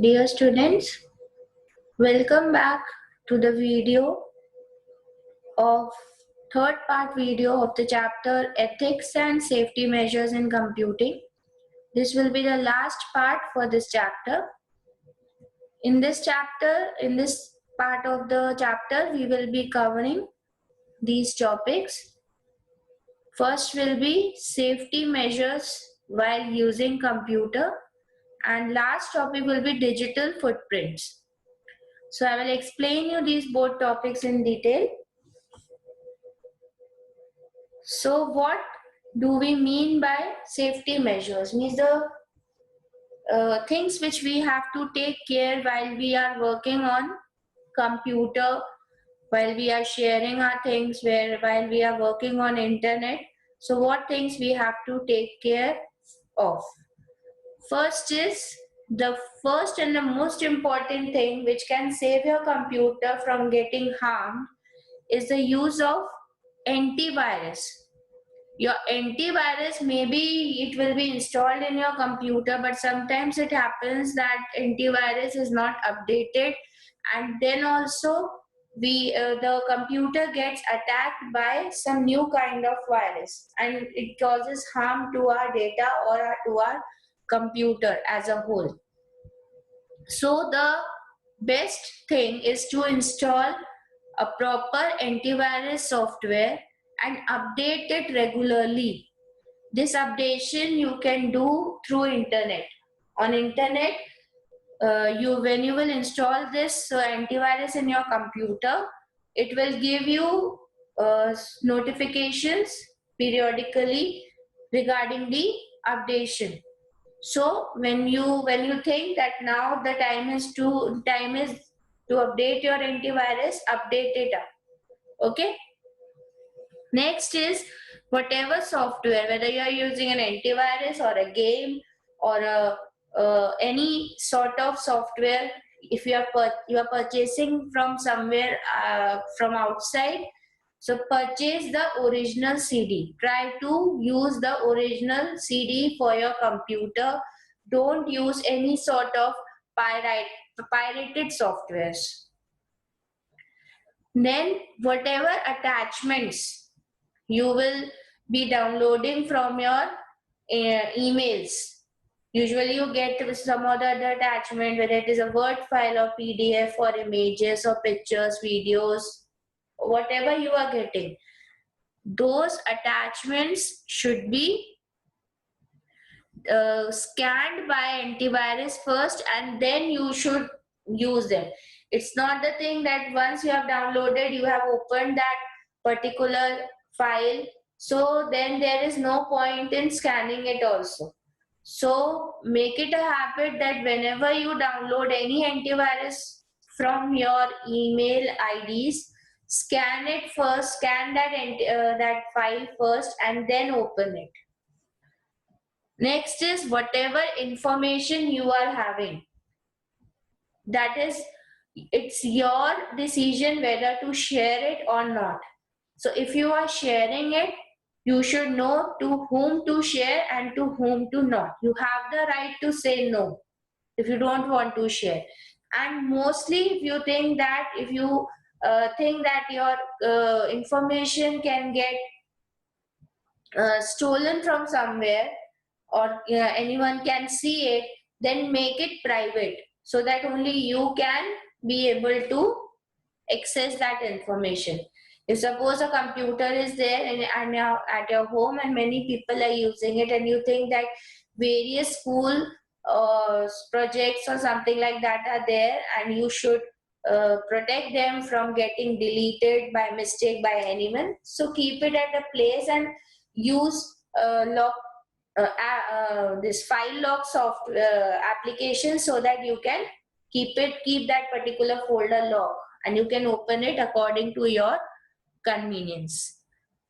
Dear students, welcome back to the video of third part video of the chapter Ethics and Safety Measures in Computing. This will be the last part for this chapter. In this part of the chapter, we will be covering these topics. First will be safety measures while using computer, and last topic will be digital footprints. So I will explain you these both topics in detail. So what do we mean by safety measures? Means the things which we have to take care while we are working on computer, while we are sharing our things, while we are working on internet. So what things we have to take care of? First is the first and the most important thing which can save your computer from getting harmed is the use of antivirus. Your antivirus, maybe it will be installed in your computer, but sometimes it happens that antivirus is not updated, and then also the computer gets attacked by some new kind of virus, and it causes harm to our data or to our computer as a whole. So the best thing is to install a proper antivirus software and update it regularly. This updation you can do through internet. On internet, when you will install this antivirus in your computer, it will give you notifications periodically regarding the updation. So when you think that now the time is to update your antivirus, update it up. Okay. Next is whatever software, whether you are using an antivirus or a game or any sort of software, if you are purchasing from somewhere from outside, so purchase the original CD. Try to use the original CD for your computer. Don't use any sort of pirated softwares. Then whatever attachments you will be downloading from your emails. Usually you get some other attachment, whether it is a Word file or PDF or images or pictures, videos, whatever you are getting. Those attachments should be scanned by antivirus first, and then you should use them. It's not the thing that once you have downloaded, you have opened that particular file, so then there is no point in scanning it also. So make it a habit that whenever you download any antivirus from your email IDs, scan it first, scan that file first, and then open it. Next is whatever information you are having, that is, it's your decision whether to share it or not. So if you are sharing it, you should know to whom to share and to whom to not. You have the right to say no if you don't want to share. And mostly if you think that your information can get stolen from somewhere, or anyone can see it, then make it private so that only you can be able to access that information. If suppose a computer is there and at your home and many people are using it, and you think that various school projects or something like that are there, and you should protect them from getting deleted by mistake by anyone, so keep it at a place and use this file lock software application, so that you can keep that particular folder lock, and you can open it according to your convenience.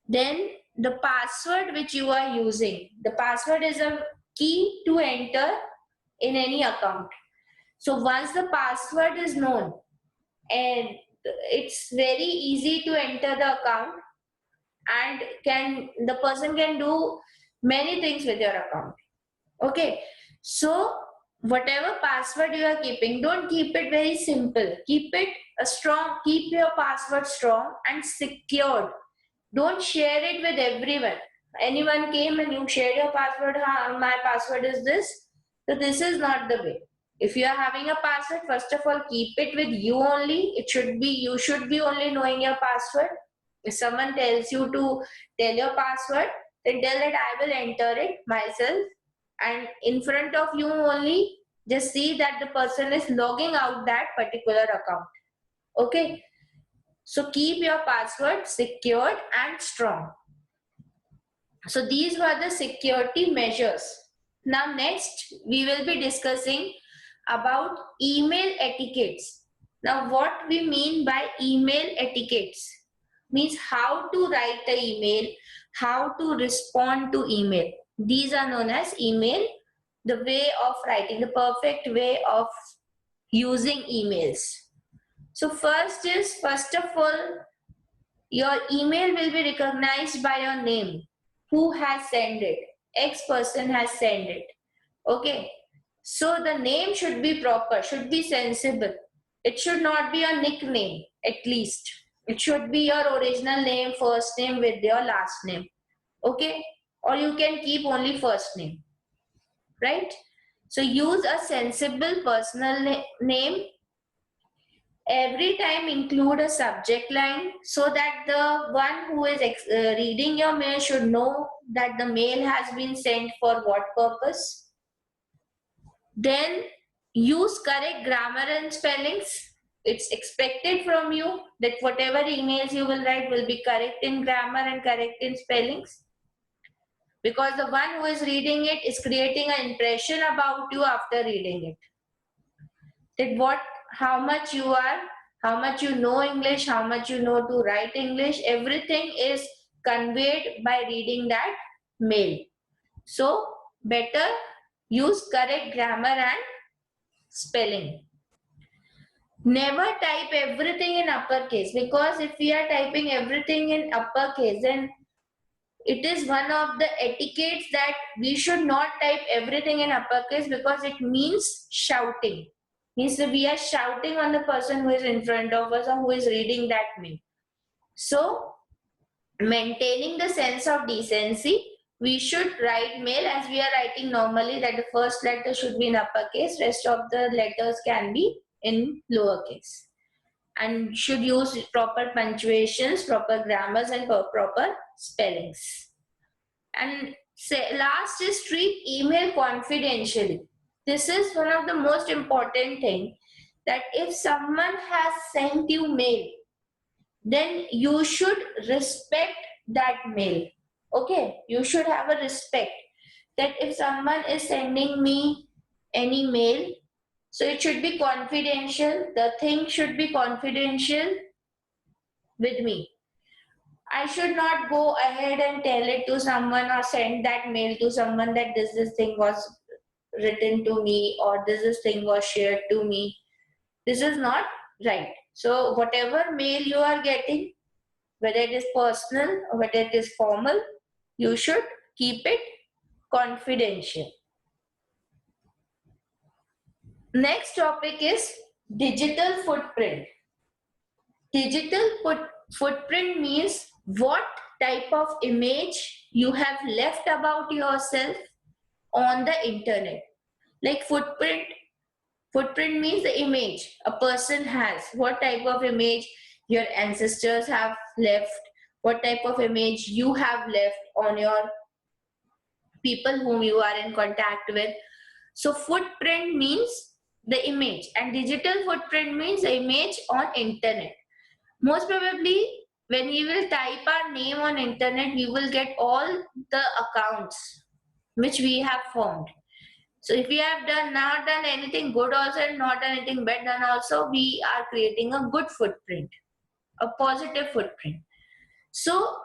Then the password which you are using, the password is a key to enter in any account. So once the password is known, and it's very easy to enter the account, and the person can do many things with your account. Okay, so whatever password you are keeping, don't keep it very simple. Keep it a strong, keep your password strong and secured. Don't share it with everyone. Anyone came and you shared your password, my password is this. So this is not the way. If you are having a password, first of all, keep it with you only. It should be, you should be only knowing your password. If someone tells you to tell your password, then tell that I will enter it myself. And in front of you only, just see that the person is logging out that particular account. Okay. So keep your password secured and strong. So these were the security measures. Now next we will be discussing about email etiquettes. Now what we mean by email etiquettes means how to write the email, how to respond to email. These are known as email, the way of writing, the perfect way of using emails. So first of all, your email will be recognized by your name. Who has sent it? X person has sent it. Okay. So the name should be proper, should be sensible. It should not be a nickname, at least. It should be your original name, first name with your last name. Okay. Or you can keep only first name. Right? So use a sensible personal name. Every time include a subject line so that the one who is reading your mail should know that the mail has been sent for what purpose. Then use correct grammar and spellings. It's expected from you that whatever emails you will write will be correct in grammar and correct in spellings, because the one who is reading it is creating an impression about you after reading it. That how much you are, how much you know English, how much you know to write English, everything is conveyed by reading that mail. So better use correct grammar and spelling. Never type everything in uppercase, because if we are typing everything in uppercase, then it is one of the etiquettes that we should not type everything in uppercase, because it means shouting. Means that we are shouting on the person who is in front of us or who is reading that mail. So, maintaining the sense of decency, we should write mail as we are writing normally, that the first letter should be in uppercase, rest of the letters can be in lowercase. And should use proper punctuations, proper grammars, and proper spellings. And last is treat email confidentially. This is one of the most important thing, that if someone has sent you mail, then you should respect that mail. Okay, you should have a respect that if someone is sending me any mail, so it should be confidential. The thing should be confidential with me. I should not go ahead and tell it to someone or send that mail to someone that this thing was written to me or this thing was shared to me. This is not right. So whatever mail you are getting, whether it is personal or whether it is formal, you should keep it confidential. Next topic is digital footprint. Digital footprint means what type of image you have left about yourself on the internet. Like footprint means the image a person has, what type of image your ancestors have left, what type of image you have left on your people whom you are in contact with. So footprint means the image, and digital footprint means the image on internet. Most probably when we will type our name on internet, we will get all the accounts which we have formed. So if we have not done anything good also and not done anything bad done also, we are creating a good footprint, a positive footprint. So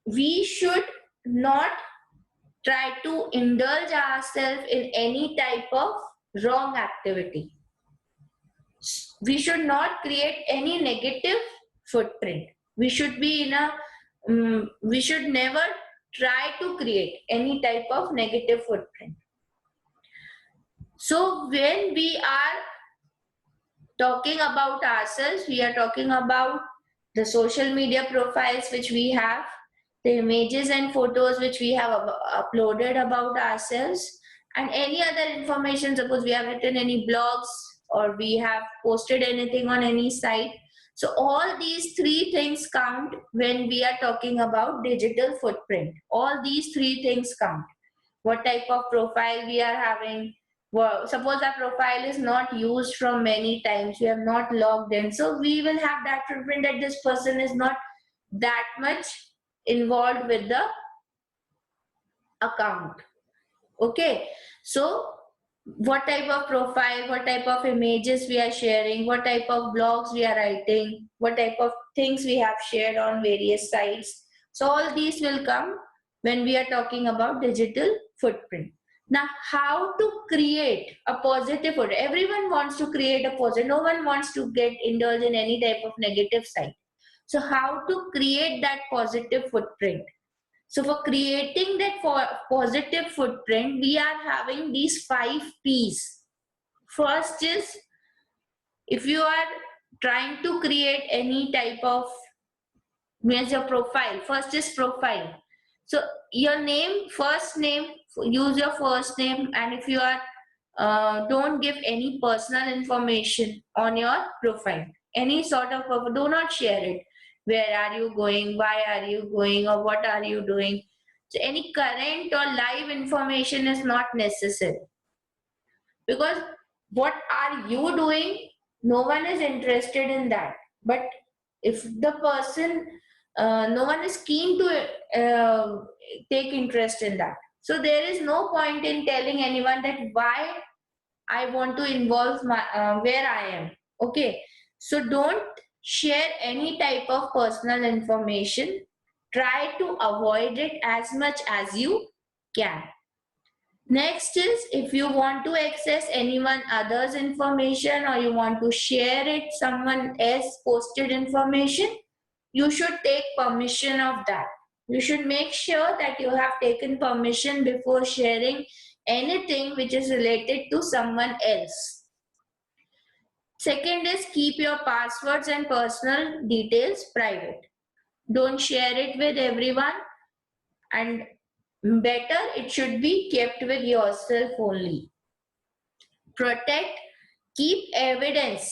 we should not try to indulge ourselves in any type of wrong activity. We should not create any negative footprint. We should be we should never try to create any type of negative footprint. So when we are talking about ourselves, we are talking about the social media profiles which we have, the images and photos which we have uploaded about ourselves, and any other information. Suppose we have written any blogs or we have posted anything on any site. So all these three things count when we are talking about digital footprint. All these three things count. What type of profile we are having. Well, suppose our profile is not used from many times, we have not logged in, so we will have that footprint that this person is not that much involved with the account. Okay, so what type of profile, what type of images we are sharing, what type of blogs we are writing, what type of things we have shared on various sites. So all these will come when we are talking about digital footprint. Now, how to create a positive footprint? Everyone wants to create a positive. No one wants to get indulged in any type of negative side. So how to create that positive footprint? So for creating that positive footprint, we are having these 5 P's. First is, if you are trying to create any type of, means your profile, first is profile. So your name, first name, use your first name, and if you are, don't give any personal information on your profile. Any sort of, do not share it. Where are you going? Why are you going? Or what are you doing? So any current or live information is not necessary, because what are you doing? No one is interested in that. But if the person, no one is keen to take interest in that. So there is no point in telling anyone that why I want to involve my where I am. Okay, so don't share any type of personal information. Try to avoid it as much as you can. Next is, if you want to access anyone other's information or you want to share it, someone else posted information, you should take permission of that. You should make sure that you have taken permission before sharing anything which is related to someone else. Second is, keep your passwords and personal details private. Don't share it with everyone, and better it should be kept with yourself only. Protect, keep evidence.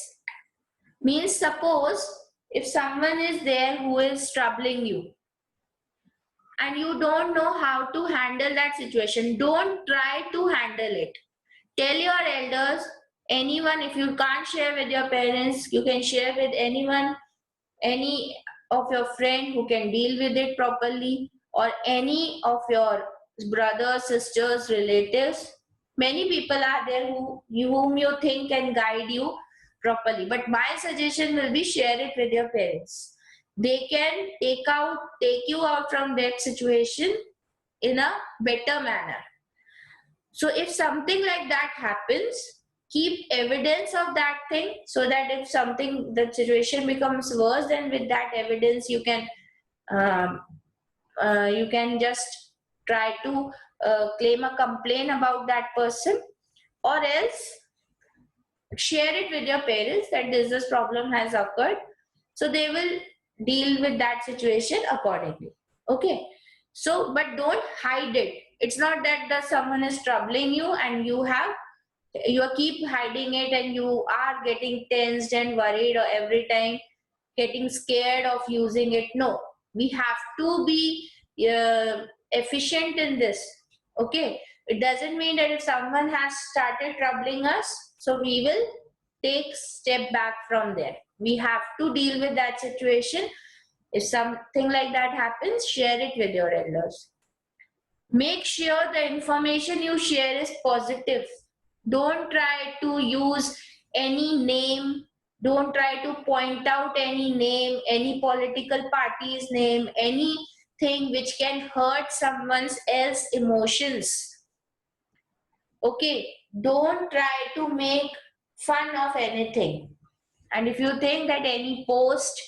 Means, suppose if someone is there who is troubling you and you don't know how to handle that situation, don't try to handle it. Tell your elders, anyone. If you can't share with your parents, you can share with anyone, any of your friend who can deal with it properly, or any of your brothers, sisters, relatives. Many people are there whom you think can guide you properly. But my suggestion will be, share it with your parents. They can take you out from that situation in a better manner. So if something like that happens, keep evidence of that thing, so that if something, the situation becomes worse, then with that evidence um, you can just try to claim a complaint about that person, or else share it with your parents that this problem has occurred, so they will deal with that situation accordingly. Okay, so but don't hide it. It's not that someone is troubling you and you keep hiding it, and you are getting tensed and worried or every time getting scared of using it. No, we have to be efficient in this. Okay, it doesn't mean that if someone has started troubling us, so we will take step back from there. We have to deal with that situation. If something like that happens, share it with your elders. Make sure the information you share is positive. Don't try to use any name. Don't try to point out any name, any political party's name, anything which can hurt someone's else emotions. Okay, don't try to make fun of anything. And if you think that any post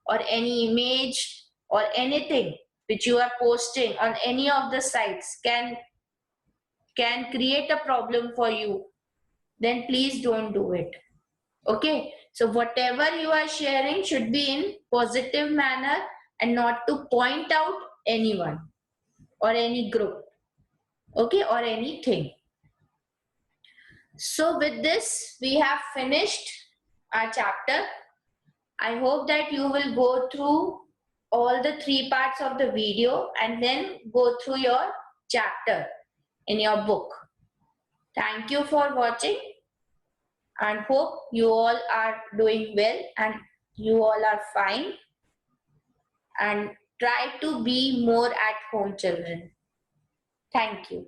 or any image or anything which you are posting on any of the sites can create a problem for you, then please don't do it. Okay, so whatever you are sharing should be in positive manner and not to point out anyone or any group, okay, or anything. So with this, we have finished our chapter. I hope that you will go through all the 3 parts of the video and then go through your chapter in your book. Thank you for watching and hope you all are doing well and you all are fine, and try to be more at home, children. Thank you.